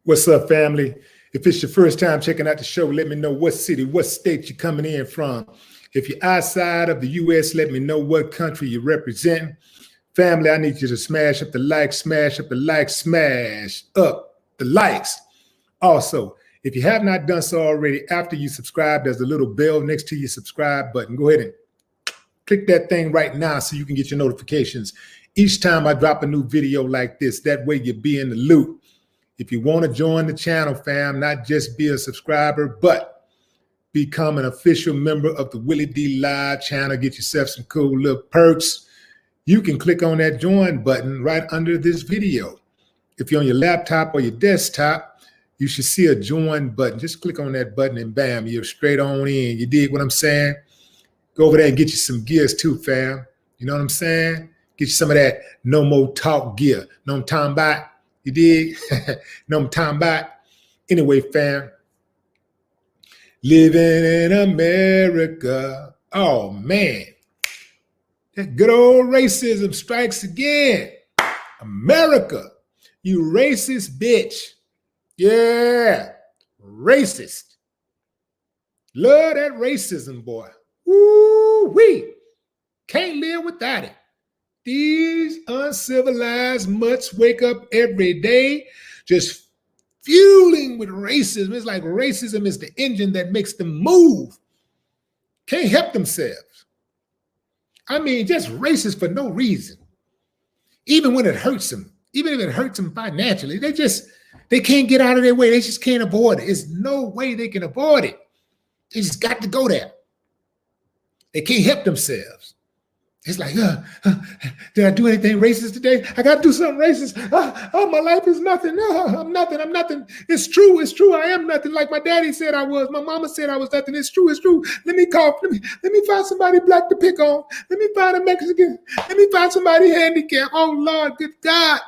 What's up, family? If it's your first time checking out the show, let me know what city, what state you're coming in from. If you're outside of the U.S., let me know what country you represent. Family, I need you to smash up the like, smash up the like, smash up the likes. Also, if you have not done so already, after you subscribe, there's a little bell next to your subscribe button. Go ahead and click that thing right now so you can get your notifications each time I drop a new video like this. That way you'll be in the loop. If you want to join the channel, fam, not just be a subscriber, but become an official member of the WillieDLive channel, get yourself some cool little perks, you can click on that join button right under this video. If you're on your laptop or your desktop, you should see a join button. Just click on that button and bam, you're straight on in. You dig what I'm saying? Go over there and get you some gears too, fam. You know what I'm saying? Get you some of that no more talk gear. Know what I'm talking about? You dig? Know what I'm talking about? Anyway, fam, living in America. Oh, man. That good old racism strikes again. America, you racist bitch. Yeah, racist. Love that racism, boy. Woo-wee. Can't live without it. These uncivilized mutts wake up every day just fueling with racism. It's like racism is the engine that makes them move. Can't help themselves. I mean, just racist for no reason. Even when it hurts them, even if it hurts them financially, they can't get out of their way. They just can't avoid it. There's no way they can avoid it. They just got to go there. They can't help themselves. It's like, did I do anything racist today? I got to do something racist. My life is nothing. I'm nothing. I'm nothing. It's true. It's true. I am nothing. Like my daddy said I was. My mama said I was nothing. It's true. It's true. Let me find somebody black to pick on. Let me find a Mexican. Let me find somebody handicapped. Oh, Lord, good God.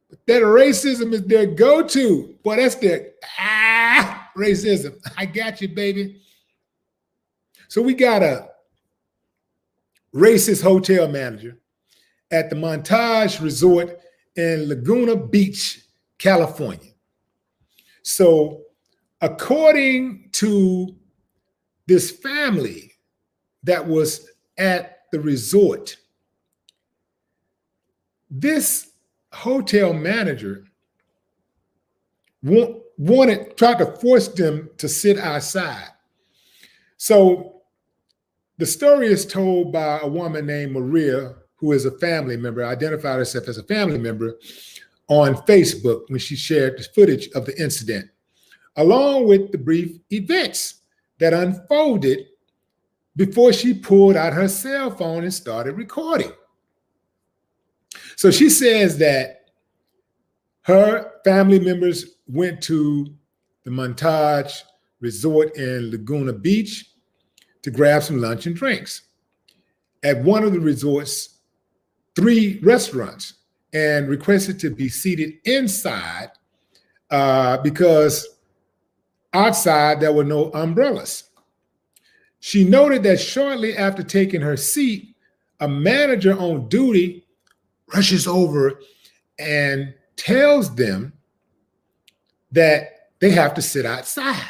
But that racism is their go-to. Boy, that's their racism. I got you, baby. So we got a racist hotel manager at the Montage Resort in Laguna Beach, California. So according to this family that was at the resort, this hotel manager tried to force them to sit outside. So the story is told by a woman named Maria, who is a family member, identified herself as a family member on Facebook when she shared the footage of the incident, along with the brief events that unfolded before she pulled out her cell phone and started recording. So she says that her family members went to the Montage Resort in Laguna Beach to grab some lunch and drinks at one of the resort's 3 restaurants and requested to be seated inside because outside there were no umbrellas. She noted that shortly after taking her seat, a manager on duty rushes over and tells them that they have to sit outside.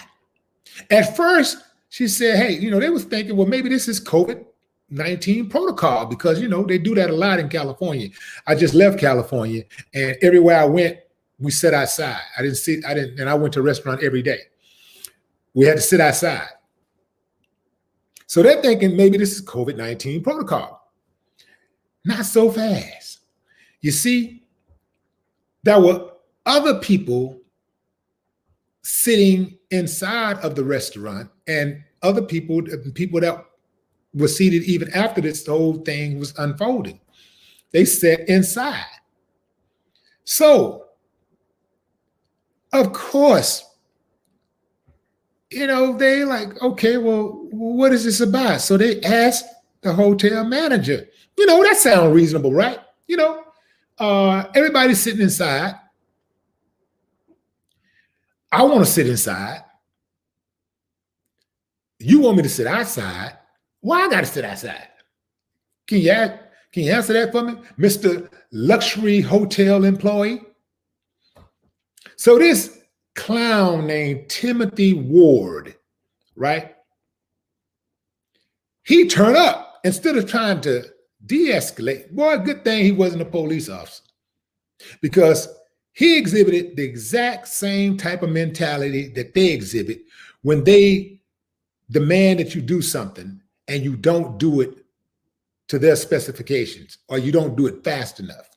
At first, she said, hey, they was thinking, well, maybe this is COVID-19 protocol because, they do that a lot in California. I just left California and everywhere I went, we sat outside. And I went to a restaurant every day. We had to sit outside. So they're thinking maybe this is COVID-19 protocol. Not so fast. You see, there were other people sitting inside of the restaurant and other people that were seated even after this whole thing was unfolding. They sat inside. So, of course, they like, okay, well, what is this about? So they asked the hotel manager, that sounds reasonable, right? Everybody's sitting inside. I want to sit inside. You want me to sit outside. Why I got to sit outside? Can you answer that for me, Mr. Luxury Hotel employee? So this clown named Timothy Ward, right? He turned up instead of trying to de-escalate. Boy, good thing he wasn't a police officer, because he exhibited the exact same type of mentality that they exhibit when they demand that you do something and you don't do it to their specifications, or you don't do it fast enough,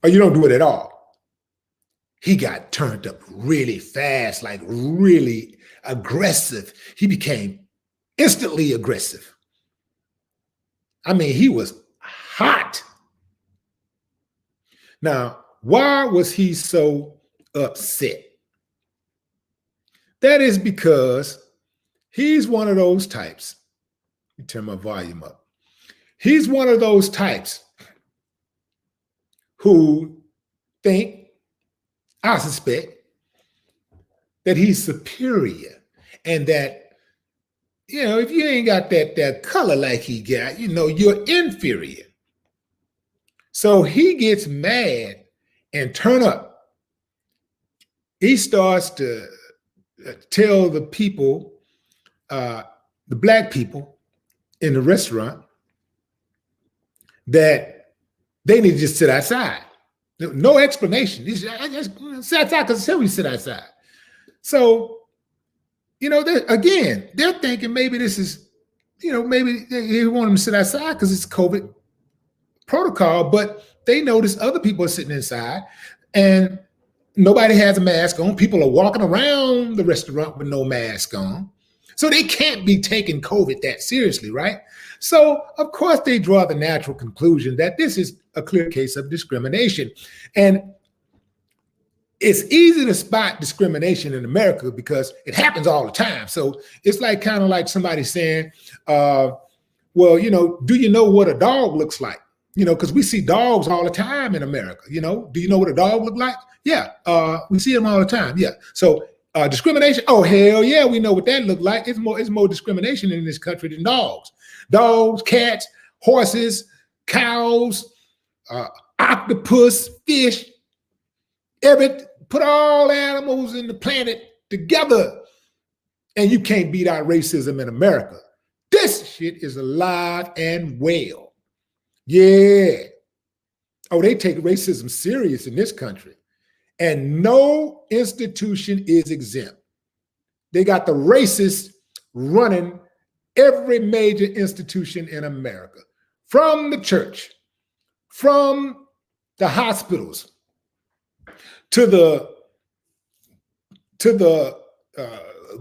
or you don't do it at all. He got turned up really fast, like really aggressive. He became instantly aggressive. I mean, he was hot. Now, why was he so upset? That is because he's one of those types. Let me turn my volume up. He's one of those types who think, I suspect, that he's superior, and that, you know, if you ain't got that color like he got, you know, you're inferior. So he gets mad and turn up. He starts to tell the people, the black people in the restaurant, that they need to just sit outside. No explanation. Just sit outside because we sit outside. So, you know, they're thinking maybe this is, you know, maybe they want them to sit outside because it's COVID protocol, but they notice other people are sitting inside and nobody has a mask on. People are walking around the restaurant with no mask on. So they can't be taking COVID that seriously, right? So, of course, they draw the natural conclusion that this is a clear case of discrimination. And it's easy to spot discrimination in America because it happens all the time. So it's like kind of like somebody saying, well, you know, do you know what a dog looks like? You know, because we see dogs all the time in America. You know, do you know what a dog look like? Yeah, we see them all the time. Yeah. So discrimination. Oh, hell yeah, we know what that look like. It's more discrimination in this country than dogs. Dogs, cats, horses, cows, octopus, fish, put all animals in the planet together, and you can't beat out racism in America. This shit is alive and well. Yeah. Oh, they take racism serious in this country, and no institution is exempt. They got the racists running every major institution in America, from the church, from the hospitals, to the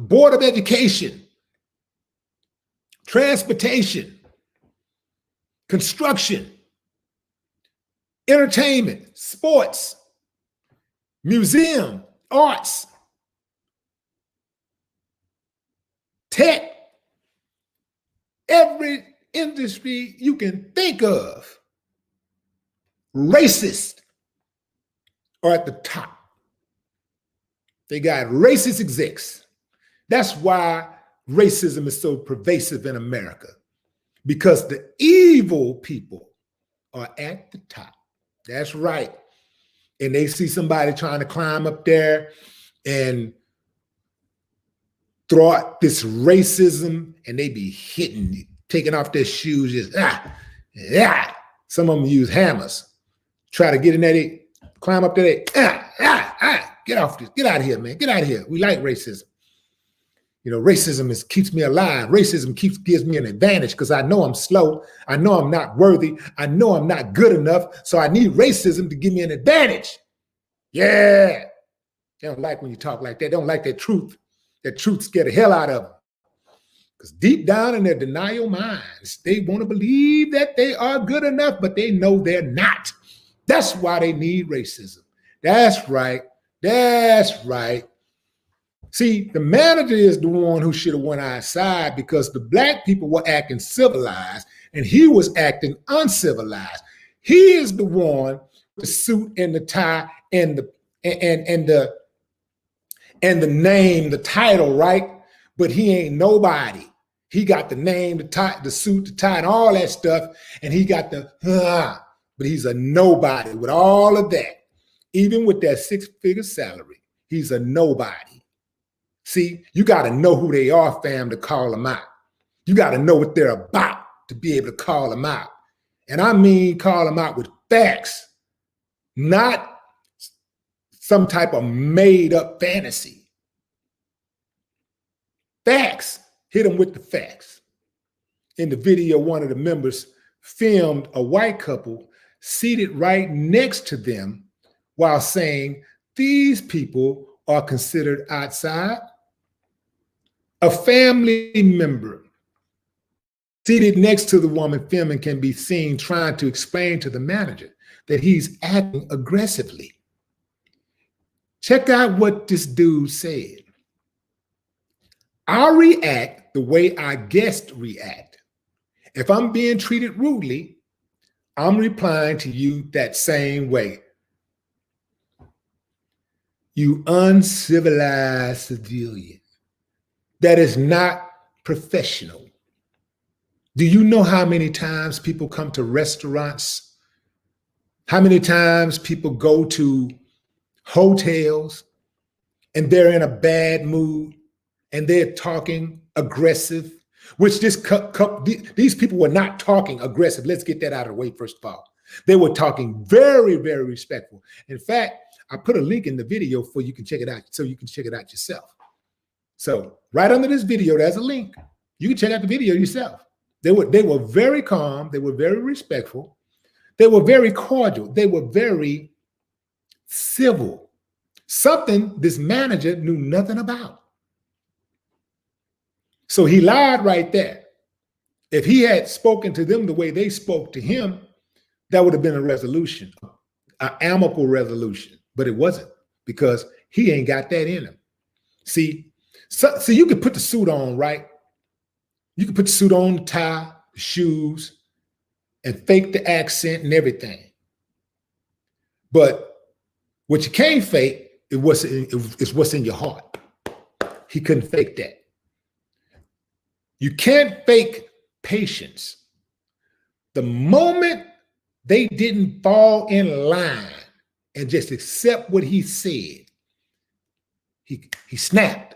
Board of Education, transportation, construction, entertainment, sports, museum, arts, tech, every industry you can think of. Racists are at the top. They got racist execs. That's why racism is so pervasive in America, because the evil people are at the top. That's right. And they see somebody trying to climb up there and throw out this racism, and they be hitting, taking off their shoes, just Some of them use hammers, try to get in there, climb up there, get off this, get out of here, man, get out of here. We like racism. You know, racism keeps me alive. Racism gives me an advantage because I know I'm slow. I know I'm not worthy. I know I'm not good enough. So I need racism to give me an advantage. Yeah. They don't like when you talk like that. They don't like that truth. That truth scare the hell out of them. Because deep down in their denial minds, they want to believe that they are good enough, but they know they're not. That's why they need racism. That's right. That's right. See, the manager is the one who should have went outside because the black people were acting civilized and he was acting uncivilized. He is the one with the suit and the tie and the name, the title, right? But he ain't nobody. He got the name, the tie, the suit, the tie, and all that stuff, and he got but he's a nobody with all of that. Even with that six-figure salary, he's a nobody. See, you got to know who they are, fam, to call them out. You got to know what they're about to be able to call them out. And I mean call them out with facts, not some type of made-up fantasy. Facts. Hit them with the facts. In the video, one of the members filmed a white couple seated right next to them while saying, these people are considered outside. A family member seated next to the woman filming can be seen trying to explain to the manager that he's acting aggressively. Check out what this dude said. I react the way our guests react. If I'm being treated rudely, I'm replying to you that same way. You uncivilized civilian. That is not professional. Do you know how many times people come to restaurants? How many times people go to hotels and they're in a bad mood and they're talking aggressive, which these people were not talking aggressive. Let's get that out of the way first of all. They were talking very, very respectful. In fact, I put a link in the video for you can check it out so you can check it out yourself. So right under this video, there's a link. You can check out the video yourself. They were very calm. They were very respectful. They were very cordial. They were very civil. Something this manager knew nothing about. So he lied right there. If he had spoken to them the way they spoke to him, that would have been a resolution, an amicable resolution. But it wasn't, because he ain't got that in him. See, so you can put the suit on, right? You can put the suit on, the tie, the shoes, and fake the accent and everything. But what you can't fake is what's in your heart. He couldn't fake that. You can't fake patience. The moment they didn't fall in line and just accept what he said, he snapped,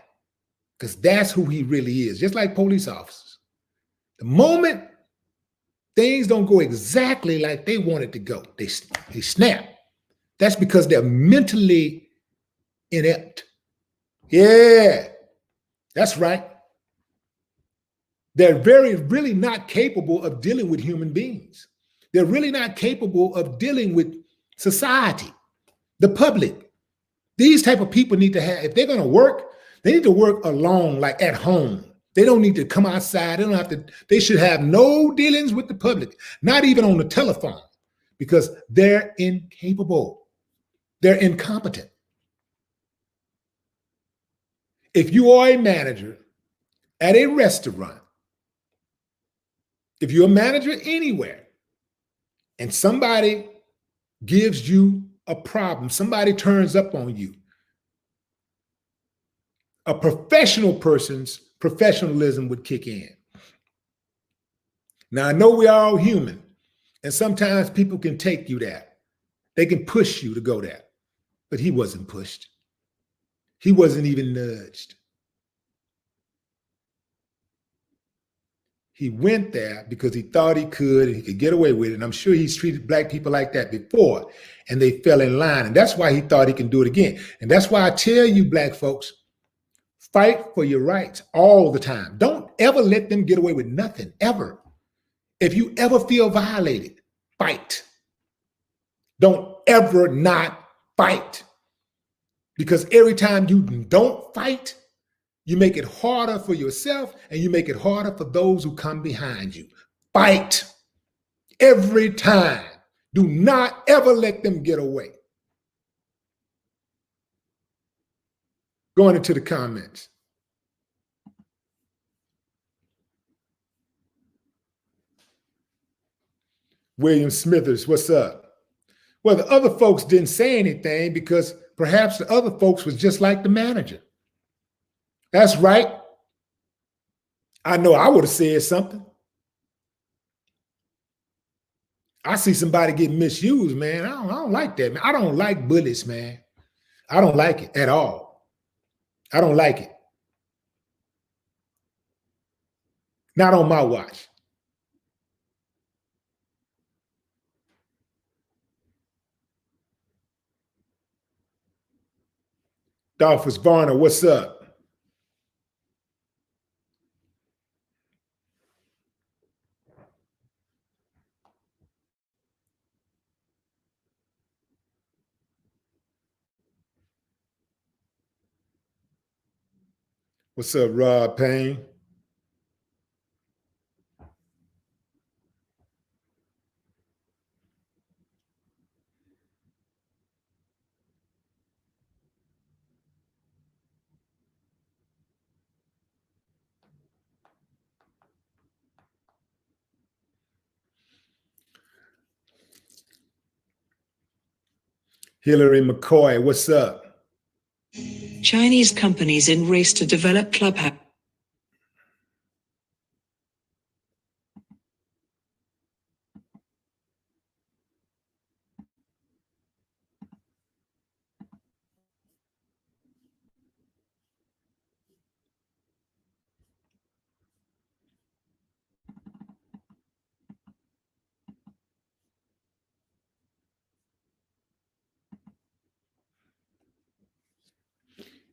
because that's who he really is, just like police officers. The moment things don't go exactly like they want it to go, they snap. That's because they're mentally inept. Yeah, that's right. They're really not capable of dealing with human beings. They're really not capable of dealing with society, the public. These type of people need to have, if they're going to work, they need to work alone, like at home. They don't need to come outside. They don't have to, they should have no dealings with the public, not even on the telephone, because they're incapable. They're incompetent. If you are a manager at a restaurant, if you're a manager anywhere, and somebody gives you a problem, somebody turns up on you, a professional person's professionalism would kick in. Now, I know we're all human, and sometimes people can take you there. They can push you to go there, but he wasn't pushed. He wasn't even nudged. He went there because he thought he could and he could get away with it. And I'm sure he's treated black people like that before, and they fell in line. And that's why he thought he can do it again. And that's why I tell you, black folks, fight for your rights all the time. Don't ever let them get away with nothing, ever. If you ever feel violated, fight. Don't ever not fight. Because every time you don't fight, you make it harder for yourself and you make it harder for those who come behind you. Fight every time. Do not ever let them get away. Going into the comments. William Smithers, what's up? Well, the other folks didn't say anything because perhaps the other folks was just like the manager. That's right. I know I would have said something. I see somebody get misused, man. I don't like that, man. I don't like bullies, man. I don't like it at all. I don't like it. Not on my watch. Dolphus Varner, what's up? What's up, Rob Payne? Hillary McCoy, what's up? Chinese companies in race to develop Clubhouse.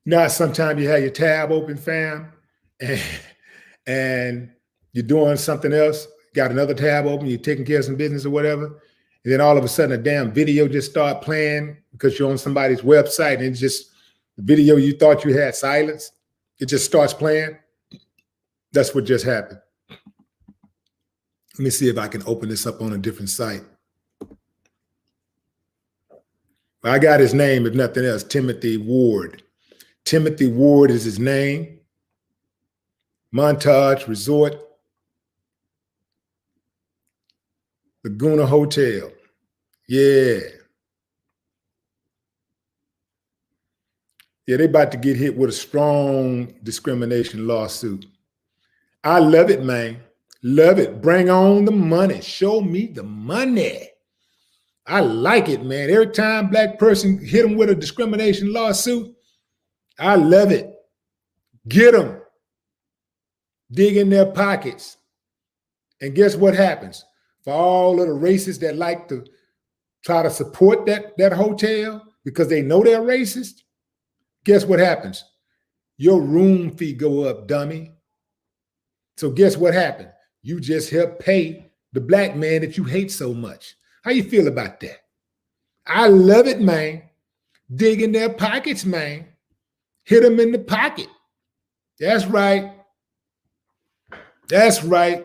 Now, sometimes you have your tab open, fam, and you're doing something else, got another tab open, you're taking care of some business or whatever, and then all of a sudden a damn video just start playing because you're on somebody's website and it's just the video you thought you had silenced, it just starts playing. That's what just happened. Let me see if I can open this up on a different site. I got his name, if nothing else, Timothy Ward. Timothy Ward is his name. Montage Resort, Laguna Hotel. Yeah. Yeah, they about to get hit with a strong discrimination lawsuit. I love it, man. Love it. Bring on the money. Show me the money. I like it, man. Every time black person hit them with a discrimination lawsuit, I love it. Get them. Dig in their pockets. And guess what happens? For all of the racists that like to try to support that hotel because they know they're racist, guess what happens? Your room fee go up, dummy. So guess what happened? You just help pay the black man that you hate so much. How you feel about that? I love it, man. Dig in their pockets, man. Hit them in the pocket. That's right. That's right.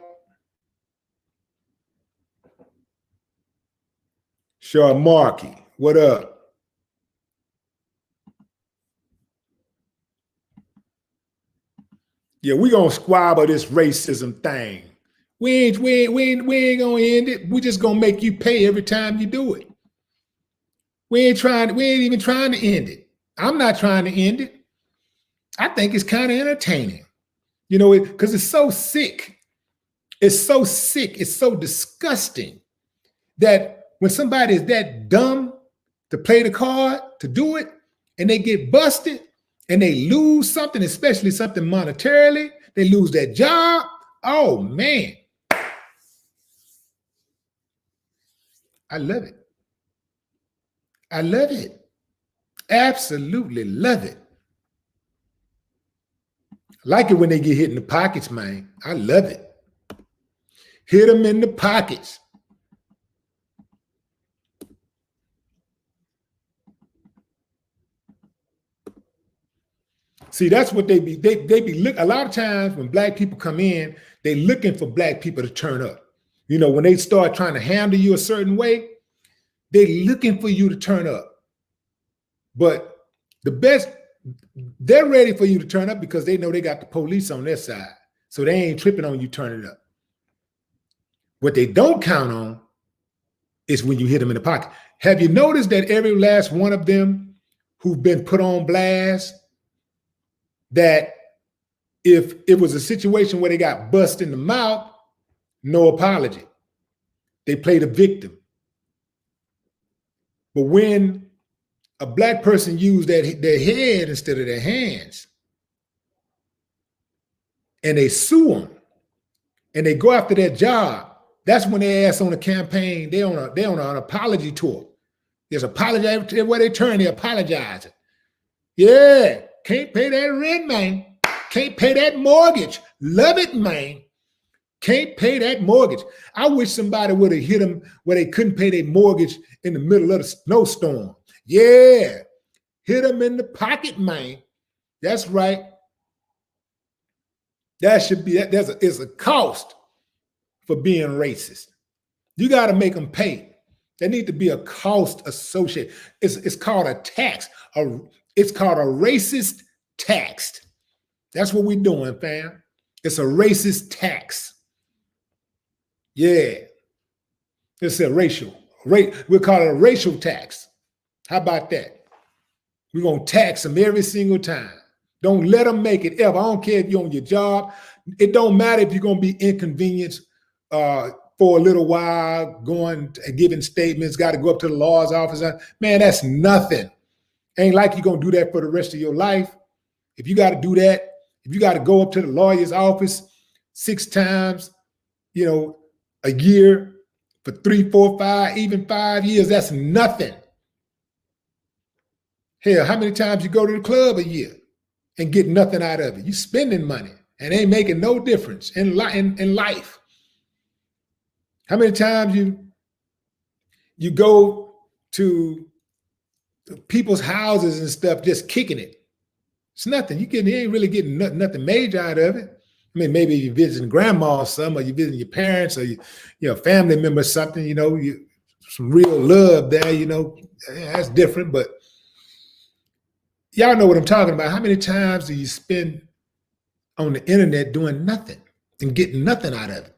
Sure, Marky, what up? Yeah, we gonna squabble this racism thing. We ain't gonna end it. We just gonna make you pay every time you do it. We ain't even trying to end it. I'm not trying to end it. I think it's kind of entertaining, because it's so sick. It's so sick. It's so disgusting that when somebody is that dumb to play the card, to do it, and they get busted and they lose something, especially something monetarily, they lose their job. Oh, man. I love it. I love it. Absolutely love it. I like it when they get hit in the pockets, man. I love it. Hit them in the pockets. See, that's what they be a lot of times when black people come in, they looking for black people to turn up. When they start trying to handle you a certain way, they looking for you to turn up. But they're ready for you to turn up because they know they got the police on their side. So they ain't tripping on you turning up. What they don't count on is when you hit them in the pocket. Have you noticed that every last one of them who've been put on blast, that if it was a situation where they got bust in the mouth, no apology. They play the victim. But when a black person used their head instead of their hands, and they sue them, and they go after their job, that's when they ask on the campaign, they on an apology tour. There's apology everywhere they turn, they apologizing. Yeah, can't pay that rent, man. Can't pay that mortgage. Love it, man. Can't pay that mortgage. I wish somebody would have hit them where they couldn't pay their mortgage in the middle of the snowstorm. Yeah, hit them in the pocket, man. That's right. That should be, it's a cost for being racist. You got to make them pay. There need to be a cost associated. It's called a tax. It's called a racist tax. That's what we're doing, fam. It's a racist tax. Yeah. It's a racial. We'll call it a racial tax. How about that? We're going to tax them every single time. Don't let them make it ever. I don't care if you're on your job. It don't matter if you're going to be inconvenienced for a little while, going and giving statements, got to go up to the law's office. Man, that's nothing. Ain't like you're going to do that for the rest of your life. If you got to do that, if you got to go up to the lawyer's office 6 times, a year for 3, 4, 5, even 5 years, that's nothing. Hell, how many times you go to the club a year and get nothing out of it? You spending money and ain't making no difference in life. How many times you go to people's houses and stuff just kicking it? It's nothing. You ain't really getting nothing major out of it. I mean, maybe you're visiting grandma or something, or you're visiting your parents or your family member or something, some real love there, that's different. But y'all know what I'm talking about. How many times do you spend on the internet doing nothing and getting nothing out of it?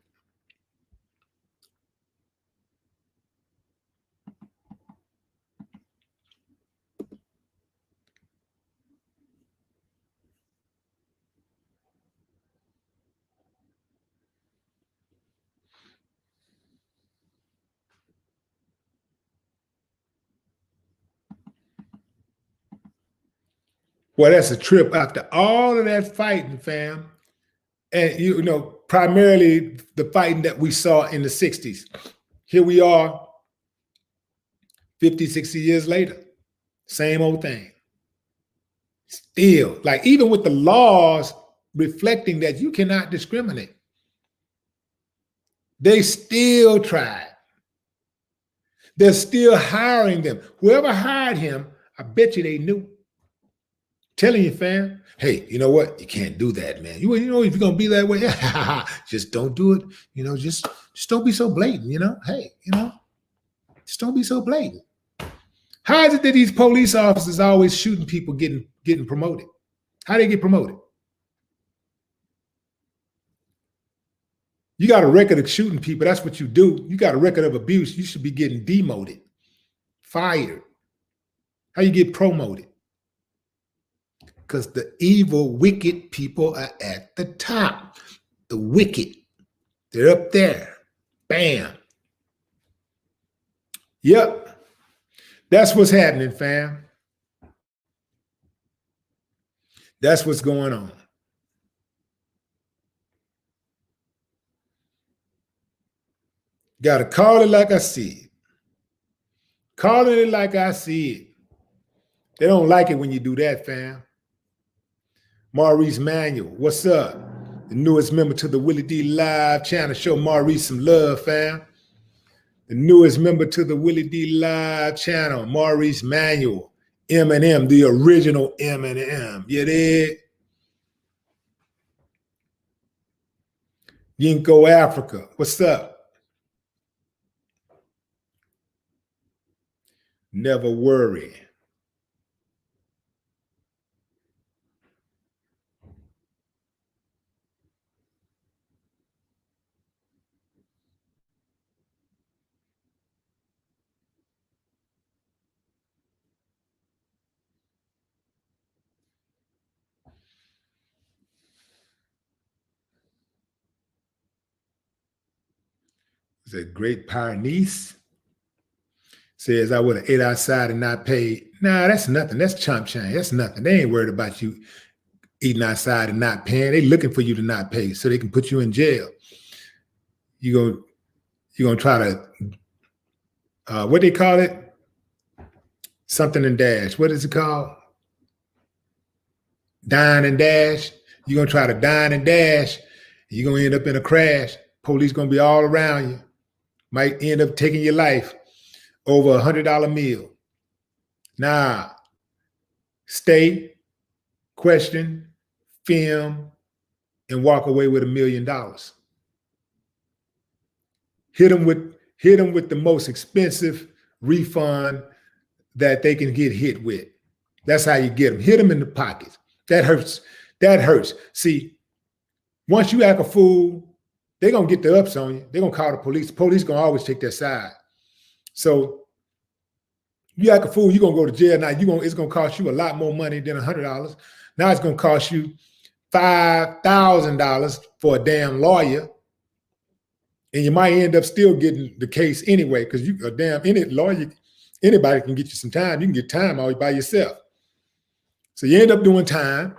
Well, that's a trip after all of that fighting, fam. And, primarily the fighting that we saw in the 60s. Here we are 50, 60 years later. Same old thing. Still, like even with the laws reflecting that you cannot discriminate, they still tried. They're still hiring them. Whoever hired him, I bet you they knew. Telling you, fam, hey, you know what? You can't do that, man. If you're gonna be that way, just don't do it. Just don't be so blatant. Hey, just don't be so blatant. How is it that these police officers are always shooting people getting promoted? How do they get promoted? You got a record of shooting people. That's what you do. You got a record of abuse. You should be getting demoted, fired. How you get promoted? Because the evil, wicked people are at the top. The wicked, they're up there. Bam. Yep. That's what's happening, fam. That's what's going on. Got to call it like I see it. Calling it like I see it. They don't like it when you do that, fam. Maurice Manuel, what's up? The newest member to the WillieDLive channel. Show Maurice some love, fam. The newest member to the WillieDLive channel, Maurice Manuel. Eminem, the original Eminem. You dig? Yinko Africa, what's up? Never worry. Is that Great Pyrenees? says I would have ate outside and not paid. Nah, that's nothing. That's chump change. That's nothing. They ain't worried about you eating outside and not paying. They looking for you to not pay so they can put you in jail. You're gonna try to what they call it? Something and dash. What is it called? Dine and dash. You're gonna try to dine and dash. You're gonna end up in a crash. Police gonna be all around you. Might end up taking your life over $100 meal. Nah, stay, question, film, and walk away with $1 million. Hit them with the most expensive refund that they can get hit with. That's how you get them. Hit them in the pocket. That hurts. That hurts. See, once you act a fool, they're gonna get the ups on you. They're gonna call the police. The police gonna always take their side. So you act a fool, you're gonna go to jail now. It's gonna cost you a lot more money than $100. Now it's gonna cost you $5,000 for a damn lawyer. And you might end up still getting the case anyway, because any lawyer, anybody can get you some time. You can get time all by yourself. So you end up doing time.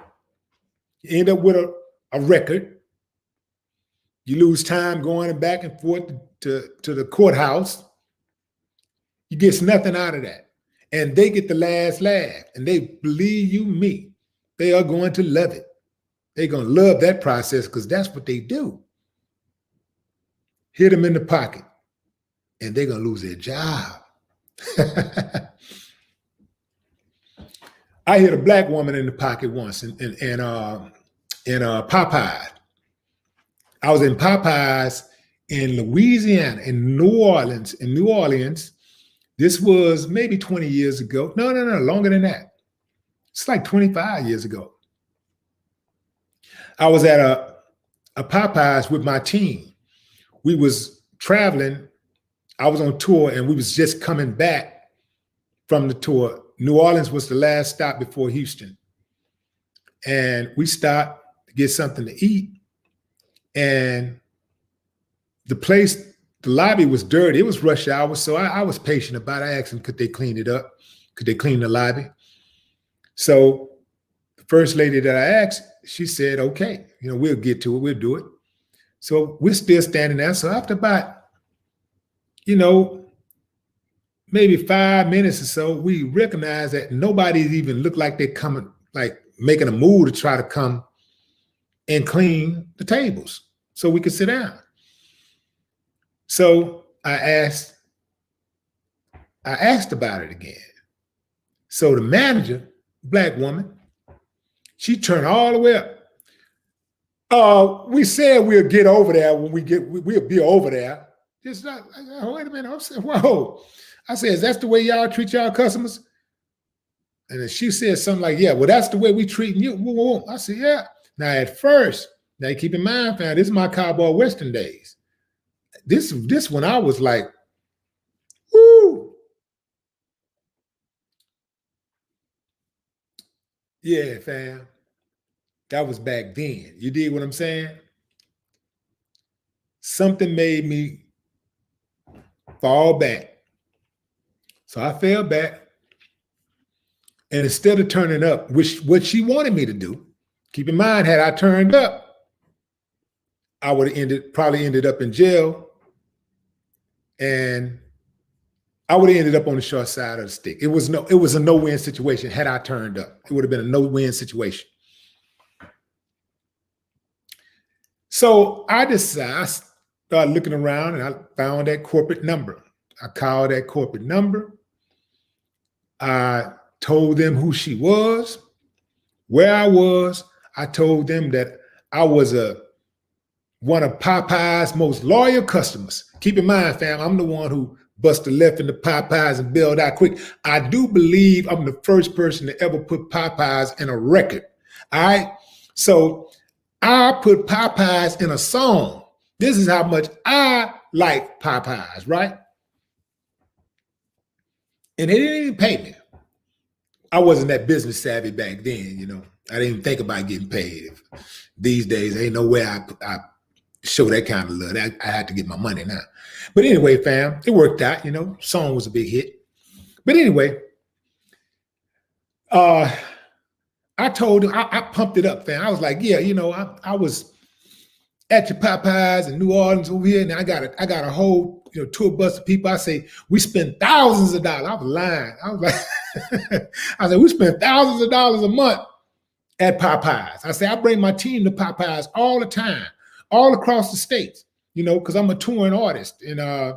You end up with a record. You lose time going back and forth to the courthouse. You get nothing out of that. And they get the last laugh. And they, believe you me, they are going to love it. They're going to love that process because that's what they do. Hit them in the pocket, and they're going to lose their job. I hit a black woman in the pocket once in Popeyes. I was in Popeyes in Louisiana, in New Orleans. This was maybe 20 years ago. No, longer than that. It's like 25 years ago. I was at a Popeyes with my team. We was traveling. I was on tour, and we was just coming back from the tour. New Orleans was the last stop before Houston. And we stopped to get something to eat. And the lobby was dirty. It was rush hour, so I was patient about it. I asked them, could they clean it up? Could they clean the lobby? So the first lady that I asked, she said, okay, we'll get to it. We'll do it. So we're still standing there. So after about, maybe 5 minutes or so, we recognize that nobody's even looked like they're coming, like making a move to try to come and clean the tables so we could sit down. So I asked about it again. So the manager, black woman, she turned all the way up. We said we'll get over there when we'll be over there. Just wait a minute. I said, whoa. I said, is that the way y'all treat y'all customers? And then she said something like, yeah, well, that's the way we treating you. Whoa. I said, yeah. Now at first, now keep in mind, fam, this is my cowboy western days. This one I was like, woo. Yeah, fam. That was back then. You dig what I'm saying? Something made me fall back. So I fell back. And instead of turning up, what she wanted me to do, keep in mind, had I turned up, I would have probably ended up in jail. And I would have ended up on the short side of the stick. It was a no-win situation had I turned up. It would have been a no-win situation. So I started looking around and I found that corporate number. I called that corporate number. I told them who she was, where I was. I told them that I was one of Popeye's most loyal customers. Keep in mind, fam, I'm the one who busted left into Popeyes and bailed out quick. I do believe I'm the first person to ever put Popeyes in a record. All right. So I put Popeyes in a song. This is how much I like Popeyes, right? And they didn't even pay me. I wasn't that business savvy back then, I didn't even think about getting paid. These days, ain't no way I show that kind of love. I had to get my money now. But anyway, fam, it worked out, song was a big hit. But anyway, I told him, I pumped it up, fam. I was like, yeah, I was at your Popeyes in New Orleans over here, and I got a whole tour bus of people. I say we spend thousands of dollars. I was lying. I was like, I said we spend thousands of dollars a month at Popeyes. I say I bring my team to Popeyes all the time, all across the states, because I'm a touring artist, and I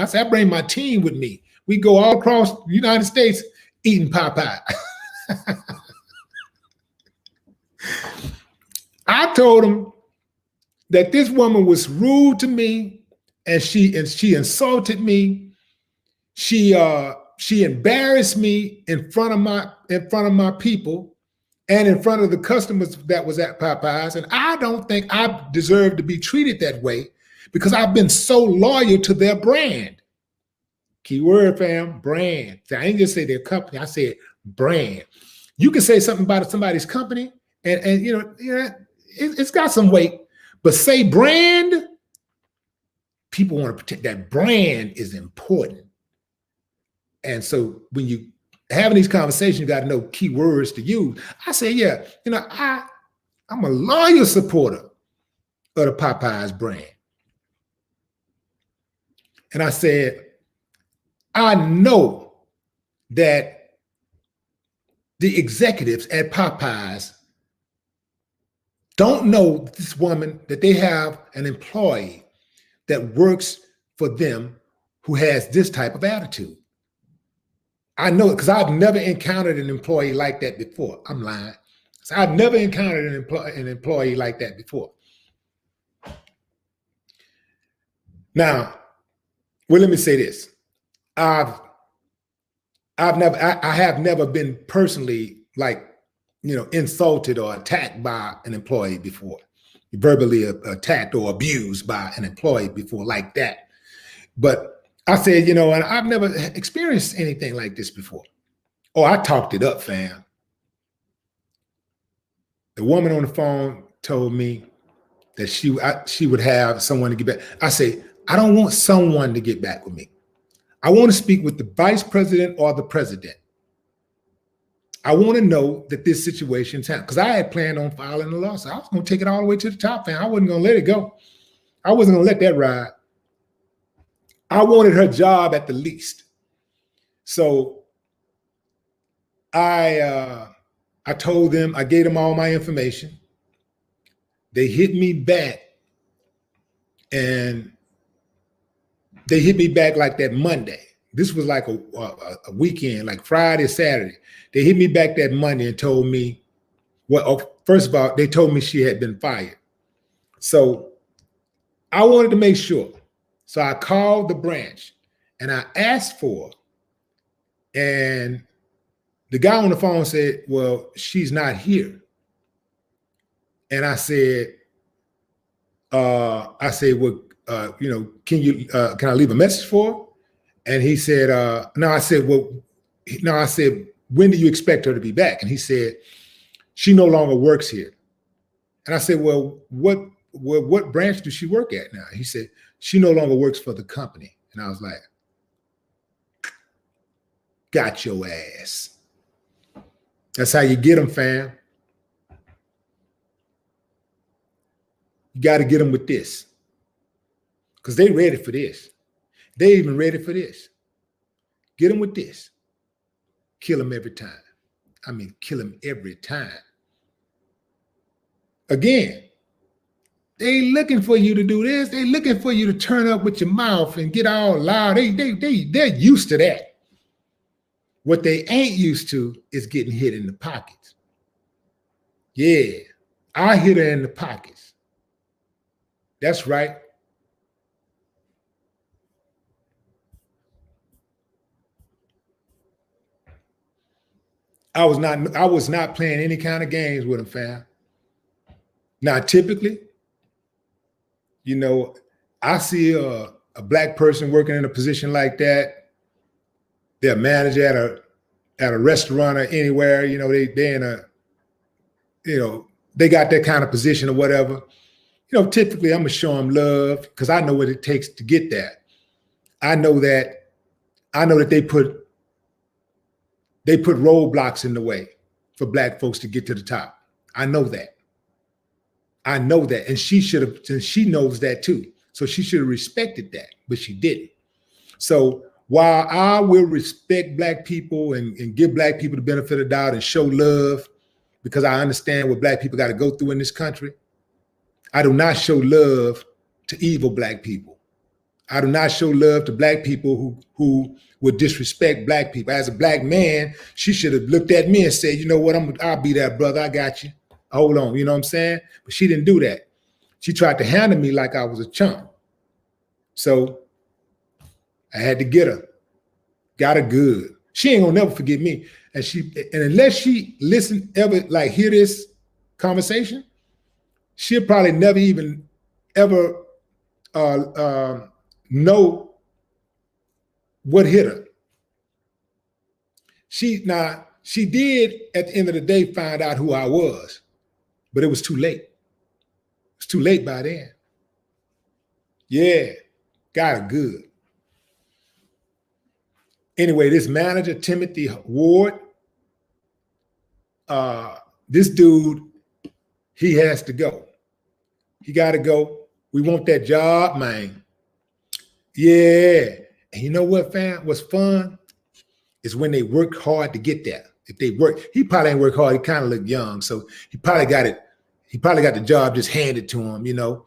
say I bring my team with me. We go all across the United States eating Popeye. I told him that this woman was rude to me, and she insulted me. She embarrassed me in front of my people and in front of the customers that was at Popeyes. And I don't think I deserve to be treated that way because I've been so loyal to their brand. Key word, fam, brand. I ain't just say their company. I said brand. You can say something about somebody's company, and it's got some weight. But say brand, people want to protect that brand is important. And so when you having these conversations, you got to know key words to use. I say, yeah, I'm a loyal supporter of the Popeyes brand. And I said, I know that the executives at Popeyes don't know this woman, that they have an employee that works for them who has this type of attitude. I know it because I've never encountered an employee like that before. I'm lying. So I've never encountered an employee like that before. Now, well, let me say this. I have never been personally insulted or attacked by an employee before, verbally attacked or abused by an employee before like that. But I said, and I've never experienced anything like this before. Oh, I talked it up, fam. The woman on the phone told me that she would have someone to get back. I say, I don't want someone to get back with me. I want to speak with the vice president or the president. I want to know that this situation's happening because I had planned on filing a lawsuit. I was going to take it all the way to the top, fam. I wasn't going to let it go. I wasn't going to let that ride. I wanted her job at the least. So I told them, I gave them all my information. They hit me back, and they hit me back like that Monday. This was like a weekend, like Friday, Saturday. They hit me back that Monday and told me, first of all, they told me she had been fired. So I wanted to make sure. So I called the branch and I asked for her. And the guy on the phone said, well, she's not here. And I said, well, can I leave a message for her? And he said, no. I said, when do you expect her to be back? And he said, she no longer works here. And I said, well, what branch does she work at now? He said, she no longer works for the company. And I was like, got your ass. That's how you get them, fam. You got to get them with this. Because they ready for this. They even ready for this. Get them with this. Kill them every time. I mean, kill them every time. Again, they looking for you to do this. They looking for you to turn up with your mouth and get all loud. They're used to that. What they ain't used to is getting hit in the pockets. Yeah, I hit her in the pockets. That's right. I was not playing any kind of games with them, fam. Now, typically, I see a black person working in a position like that. They're a manager at a restaurant or anywhere. They in they got that kind of position or whatever. Typically, I'm gonna show them love because I know what it takes to get that. I know that they put they put roadblocks in the way for Black folks to get to the top. I know that. I know that. And she should have, and she knows that too. So she should have respected that, but she didn't. So while I will respect Black people and give Black people the benefit of the doubt and show love, because I understand what Black people got to go through in this country, I do not show love to evil Black people. I do not show love to Black people who would disrespect Black people. As a Black man, she should have looked at me and said, you know what, I'll be that brother. I got you. Hold on. You know what I'm saying? But she didn't do that. She tried to handle me like I was a chump. So I had to get her. Got her good. She ain't gonna never forget me. And unless she hear this conversation, she'll probably never even ever know what hit her. She did at the end of the day find out who I was, but it was too late. It's too late by then. Yeah, got her good. Anyway, this manager, Timothy Ward, this dude, he has to go. He got to go. We want that job, man. Yeah. And you know what, fam? What's fun is when they work hard to get there. If they work, he probably ain't work hard. He kind of looked young. So he probably got it. He probably got the job just handed to him, you know.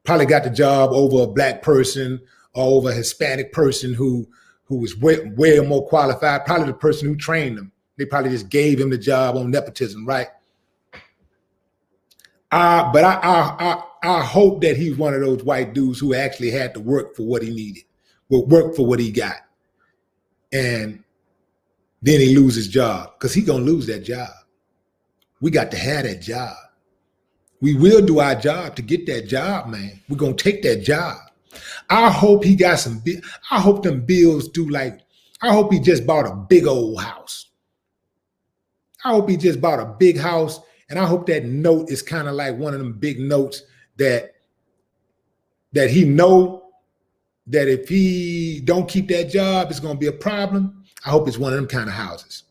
Probably got the job over a Black person or over a Hispanic person who was way more qualified, probably the person who trained him. They probably just gave him the job on nepotism, right? But I hope that he's one of those white dudes who actually had to work for what he needed, will work for what he got. And then he loses his job, because he's going to lose that job. We got to have that job. We will do our job to get that job, man. We're going to take that job. I hope he got I hope them bills I hope he just bought a big old house. I hope he just bought a big house, and I hope that note is kind of like one of them big notes that he know that if he don't keep that job, it's going to be a problem. I hope it's one of them kind of houses,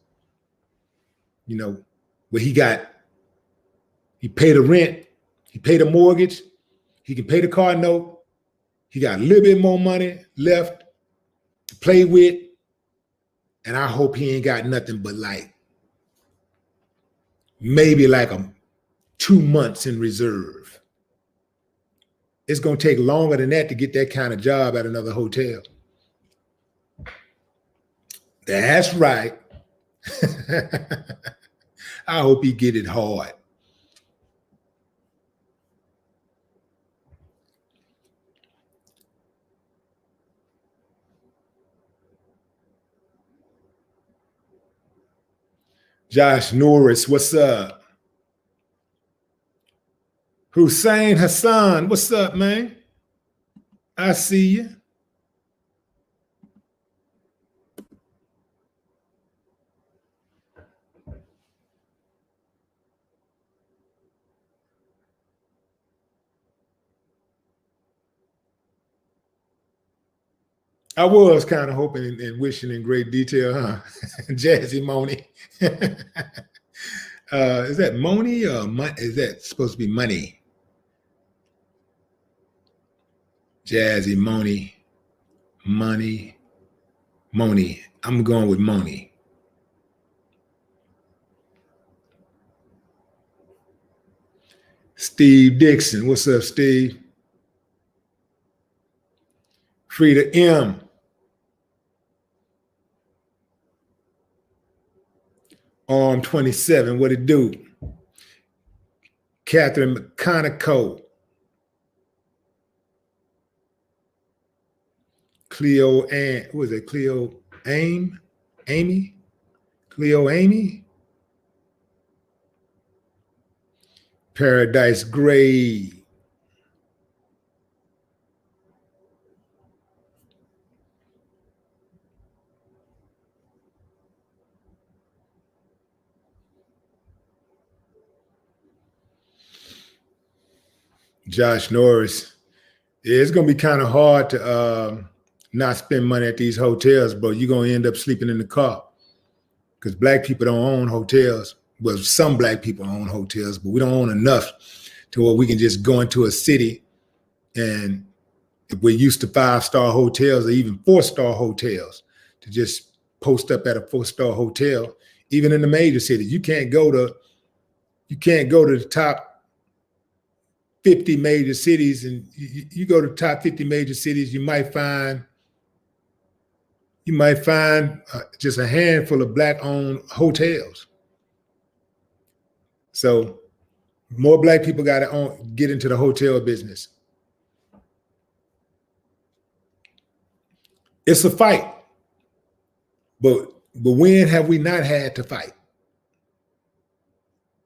you know, where he paid the rent, he paid the mortgage, he can pay the car note. He got a little bit more money left to play with. And I hope he ain't got nothing but maybe 2 months in reserve. It's going to take longer than that to get that kind of job at another hotel. That's right. I hope he get it hard. Josh Norris, what's up? Hussein Hassan, what's up, man? I see you. I was kind of hoping and wishing in great detail, huh? Jazzy Moni. Is that Moni or is that supposed to be money? Jazzy Moni. Money. Moni. I'm going with Moni. Steve Dixon. What's up, Steve? Frida M. Arm 27, what it do? Catherine McConaughey. Cleo and who is it? Cleo Amy? Cleo Amy? Paradise Gray. Josh Norris. Yeah, it's gonna be kind of hard to not spend money at these hotels, but you're gonna end up sleeping in the car. because black people don't own hotels. Well, some black people own hotels, but we don't own enough to where we can just go into a city, and if we're used to 5-star hotels or even 4-star hotels, to just post up at a 4-star hotel. Even in the major cities, you can't go to the top 50 major cities, and you go to the top 50 major cities, you might find just a handful of black-owned hotels. So more black people got to get into the hotel business. It's a fight, but when have we not had to fight?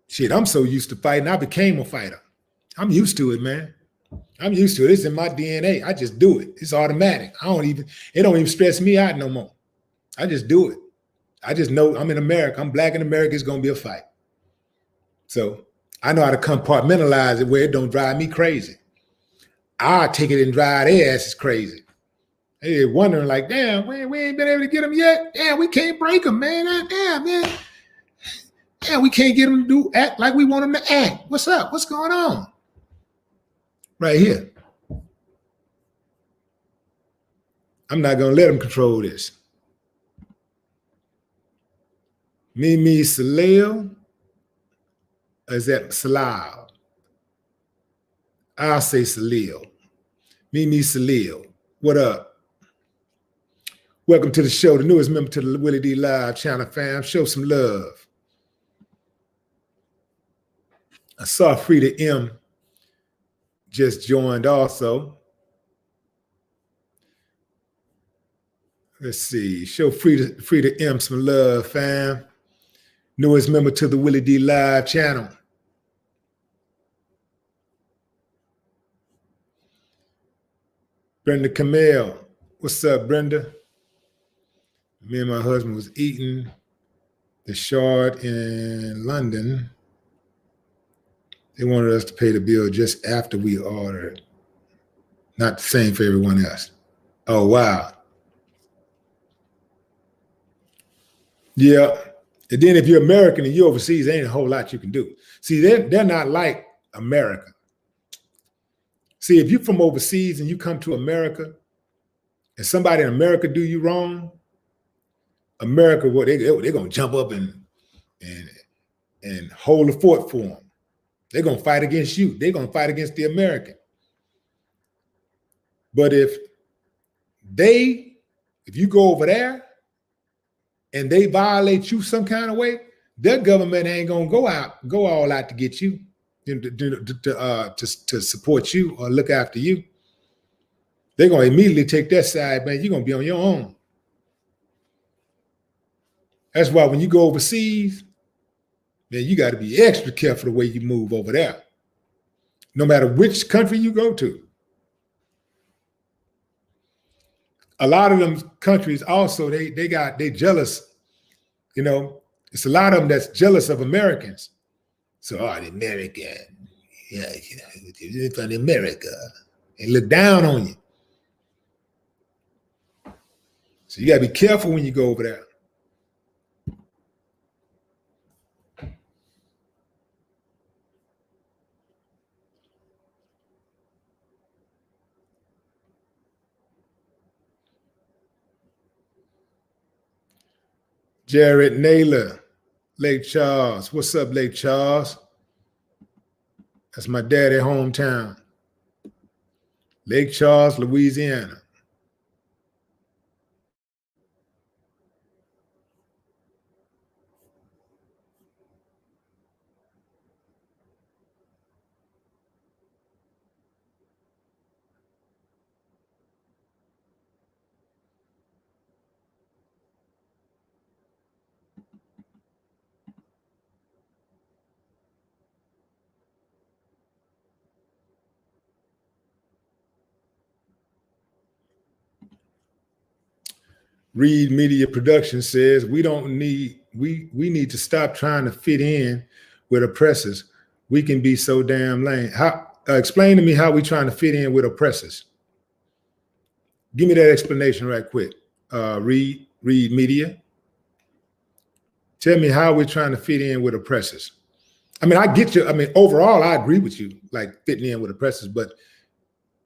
Shit, I'm so used to fighting, I became a fighter. I'm used to it, man. I'm used to it. It's in my DNA. I just do it. It's automatic. It don't even stress me out no more. I just do it. I just know I'm in America. I'm black in America. It's going to be a fight. So I know how to compartmentalize it where it don't drive me crazy. I take it and drive their asses crazy. They're wondering like, damn, we ain't been able to get them yet. Damn, we can't break them, man. Damn, man. Damn, we can't get them to act like we want them to act. What's up? What's going on? Right here. I'm not going to let them control this. Mimi Salil, or is that Salil? I'll say Salil. Mimi Salil, what up? Welcome to the show, the newest member to the WillieDLive channel, fam. Show some love. I saw Frida M just joined also. Let's see. Show Frida M some love, fam. Newest member to the WillieDLive channel. Brenda Camille. What's up, Brenda? Me and my husband was eating the shard in London. They wanted us to pay the bill just after we ordered. Not the same for everyone else. Oh, wow. Yeah. And then if you're American and you're overseas, there ain't a whole lot you can do. See, they're not like America. See, if you're from overseas and you come to America and somebody in America do you wrong, America, well, they're going to jump up and hold the fort for them. They're going to fight against you. They're going to fight against the American. But if you go over there and they violate you some kind of way, their government ain't going to go all out to get you, to support you or look after you. They're going to immediately take that side, man. You're going to be on your own. That's why when you go overseas, man, you got to be extra careful the way you move over there, no matter which country you go to. A lot of them countries also, they jealous. You know, it's a lot of them that's jealous of Americans. So, the American, yeah, you're from America. They look down on you. So you got to be careful when you go over there. Jared Naylor, Lake Charles. What's up, Lake Charles? That's my daddy hometown. Lake Charles, Louisiana. Reed Media Production says we need to stop trying to fit in with oppressors. We can be so damn lame. Explain to me how we trying to fit in with oppressors. Give me that explanation right quick. Reed Media. Tell me how we're trying to fit in with oppressors. I mean, I get you. I mean, overall, I agree with you, like fitting in with oppressors. But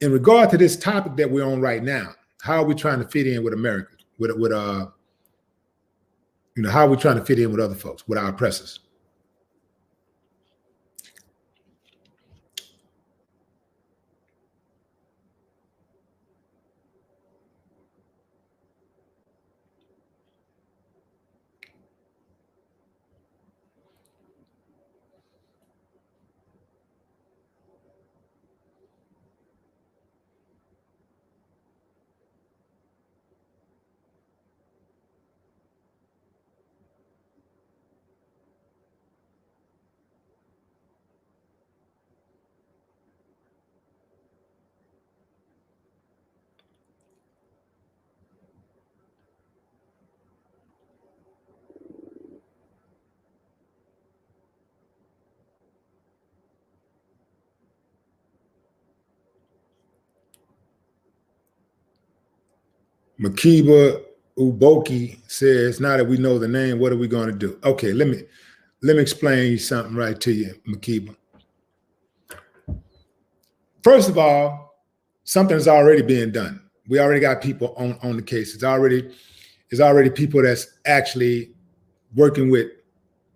in regard to this topic that we're on right now, how are we trying to fit in with America? How are we trying to fit in with other folks, with our oppressors? Makiba Uboki says, now that we know the name, what are we going to do? Okay, let me explain something right to you, Makiba. First of all, something's already being done. We already got people on the case. It's already people that's actually working with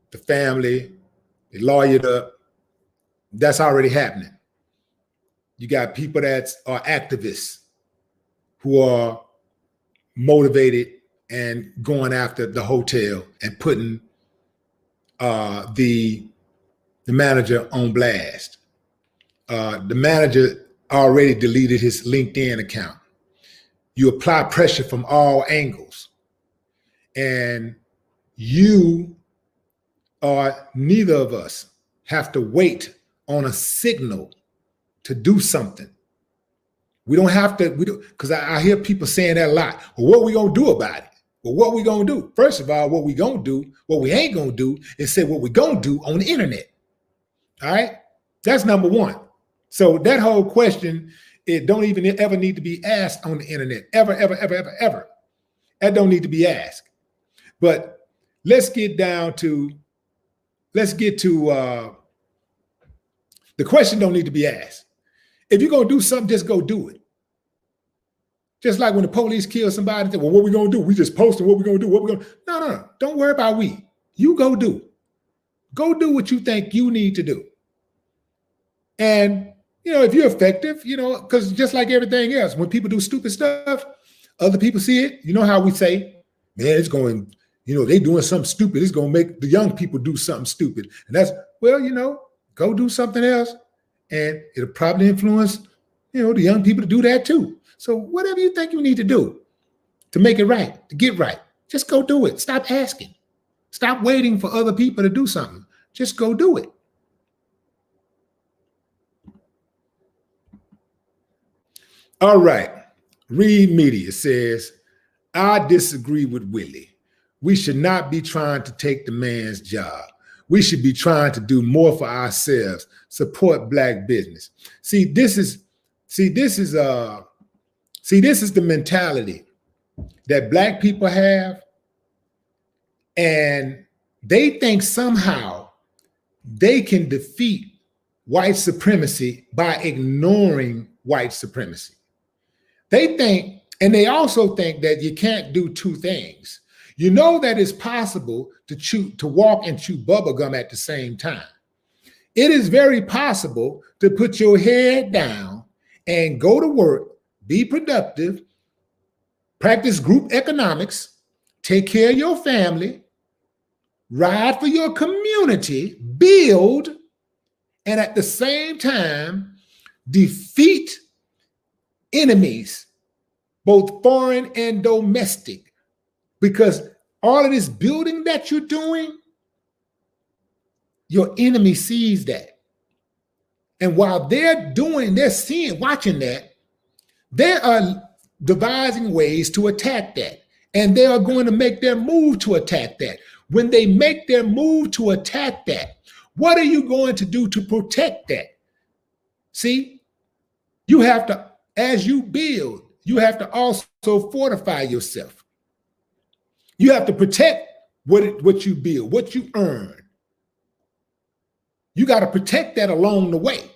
the family, they lawyered up. That's already happening. You got people that are activists who are motivated and going after the hotel and putting the manager on blast. The manager already deleted his LinkedIn account. You apply pressure from all angles, and you or neither of us have to wait on a signal to do something. We don't have to, because I hear people saying that a lot. Well, what are we going to do about it? Well, what are we going to do? First of all, what we going to do, what we ain't going to do is say what we going to do on the internet. All right? That's number one. So that whole question, it don't even ever need to be asked on the internet. Ever, ever, ever, ever, ever. That don't need to be asked. But let's get to the question don't need to be asked. If you're going to do something, just go do it. Just like when the police kill somebody, they say, well, what we going to do? We just posting what we going to do. What we going to do? No. Don't worry about we. You go do. Go do what you think you need to do. And, if you're effective, because just like everything else, when people do stupid stuff, other people see it. You know how we say, man, it's going, they doing something stupid. It's going to make the young people do something stupid. And that's, well, go do something else. And it'll probably influence, the young people to do that too. So whatever you think you need to do to make it right, to get right, just go do it. Stop asking. Stop waiting for other people to do something. Just go do it. All right. Read Media says, I disagree with Willie. We should not be trying to take the man's job. We should be trying to do more for ourselves, support Black business. This is the mentality that Black people have, and they think somehow they can defeat white supremacy by ignoring white supremacy. They think, and they also think that you can't do two things. You know that it's possible to walk and chew bubble gum at the same time. It is very possible to put your head down and go to work, be productive, practice group economics, take care of your family, ride for your community, build, and at the same time, defeat enemies, both foreign and domestic. Because all of this building that you're doing, your enemy sees that. And while they're watching that, they are devising ways to attack that. And they are going to make their move to attack that. When they make their move to attack that, what are you going to do to protect that? See, you have to, as you build, you have to also fortify yourself. You have to protect what you build, what you earn. You got to protect that along the way,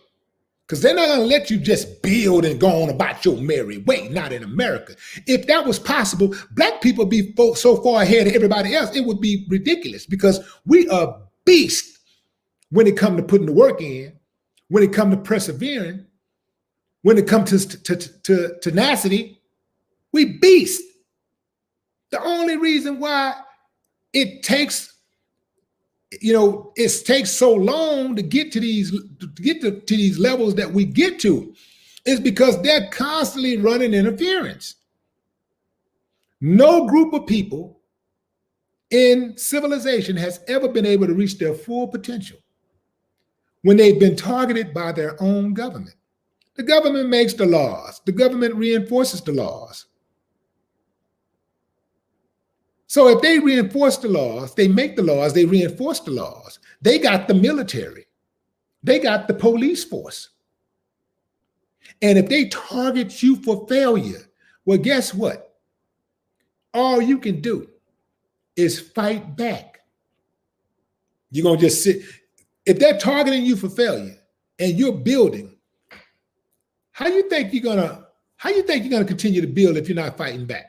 because they're not going to let you just build and go on about your merry way. Not in America. If that was possible, black people would be so far ahead of everybody else, it would be ridiculous, because we are beasts when it comes to putting the work in, when it comes to persevering, when it comes to tenacity. We beast. The only reason why it takes, it takes so long to get to these levels that we get to is because they're constantly running interference. No group of people in civilization has ever been able to reach their full potential when they've been targeted by their own government. The government makes the laws. The government reinforces the laws. So if they reinforce the laws, they make the laws, they reinforce the laws. They got the military. They got the police force. And if they target you for failure, well, guess what? All you can do is fight back. You're going to just sit. If they're targeting you for failure and you're building, how you think you're going to continue to build if you're not fighting back?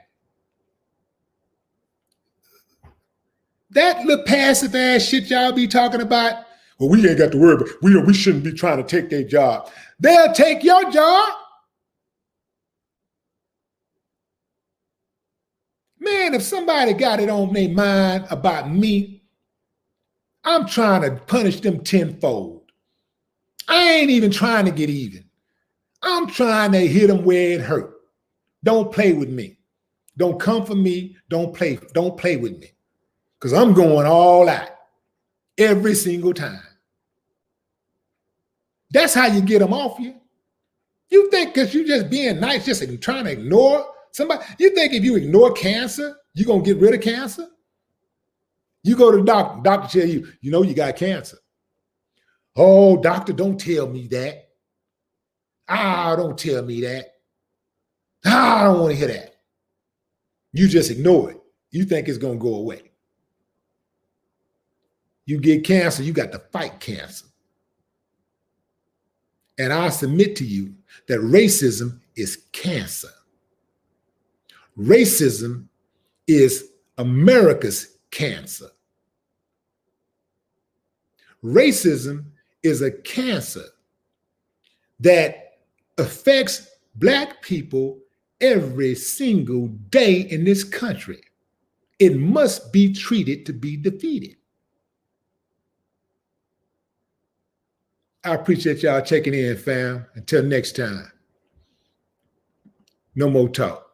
That little passive ass shit y'all be talking about, well, we ain't got to worry about, we shouldn't be trying to take their job. They'll take your job. Man, if somebody got it on their mind about me, I'm trying to punish them tenfold. I ain't even trying to get even. I'm trying to hit them where it hurt. Don't play with me. Don't come for me. Don't play with me. Because I'm going all out every single time. That's how you get them off you. You think because you just being nice, just trying to ignore somebody, you think if you ignore cancer, you're going to get rid of cancer? You go to the doctor tell you, you got cancer. Oh, doctor, don't tell me that. Don't tell me that. I don't want to hear that. You just ignore it. You think it's going to go away. You get cancer, you got to fight cancer. And I submit to you that racism is cancer. Racism is America's cancer. Racism is a cancer that affects Black people every single day in this country. It must be treated to be defeated. I appreciate y'all checking in, fam. Until next time, no more talk.